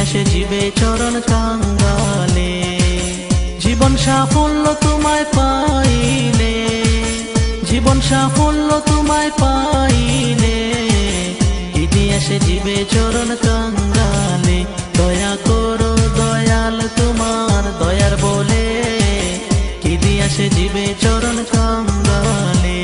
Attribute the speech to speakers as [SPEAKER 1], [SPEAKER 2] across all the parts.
[SPEAKER 1] আসে জীবে চরণ কাঙ্গালে। জীবন সাফল্য তোমায় পাইলে, জীবন সাফল্য তোমায় পাইলে, ঈদি আসে জীবে চরণ কাঙ্গালে। দয়া করো দয়াল তোমার দয়ার বলে, ঈদি আসে জীবে চরণ কাঙ্গালে।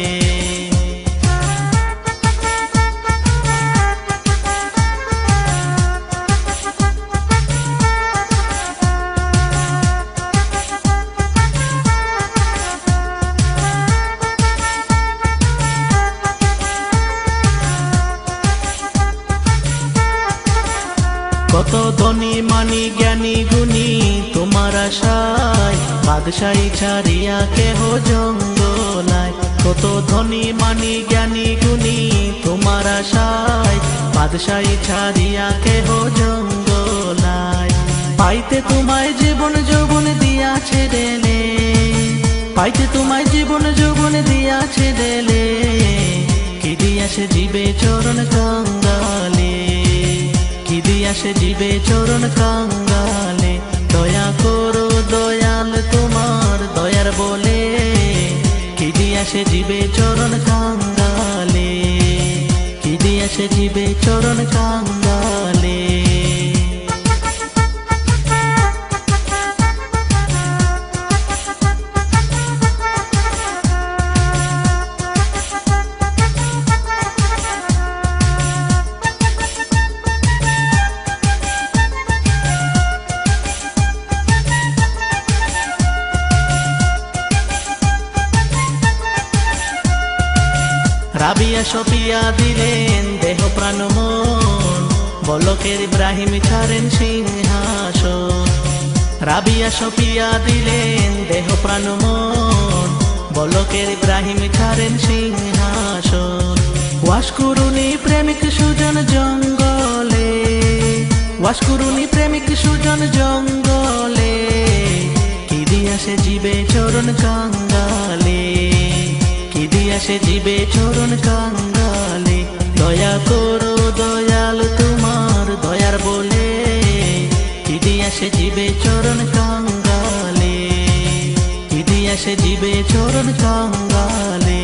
[SPEAKER 1] কত ধনী মানি জ্ঞানী গুণী তোমার আশায়, বাদশাহী ছাড়িয়া কেহ জঙ্গলায়। কত ধনী মানি জ্ঞানী গুণী তোমার আশায়, বাদশাহী ছাড়িয়া কেহ জঙ্গলায়। পাইতে তোমায় জীবন যৌবন দিয়াছে দেলে, পাইতে তোমায় জীবন যৌবন দিয়াছে দেলে, ঈদি আসে জীবে চরণ কাঙ্গালে। ঈদি আসে জীবে চরণ কাঙ্গালে। দয়া করো দয়াল তোমার দয়ার বলে, ঈদি আসে জীবে চরণ কাঙ্গালে। ঈদি আসে জীবে চরণ কাঙ্গালে। রাবিয়া সফিয়া দিলেন দেহ প্রাণ মন, বলকের ইব্রাহিম ছাড়েন সিংহাসন। রাবিয়া সফিয়া দিলেন দেহ প্রাণ মন, বলকের ইব্রাহিম ছাড়েন সিংহাসন। ওয়াস করুনি প্রেমিক সুজন জঙ্গলে, ওয়াস করুনি প্রেমিক সুজন জঙ্গলে, ঈদি আসে জীবে চরণ কাঙ্গালে। ঈদি আসে জীবে চরণ কাঙ্গালে। দয়া করো দয়াল তোমার দয়ার বলে, ঈদি আসে জীবে চরণ কাঙ্গালে। ঈদি আসে জীবে চরণ কাঙ্গালে।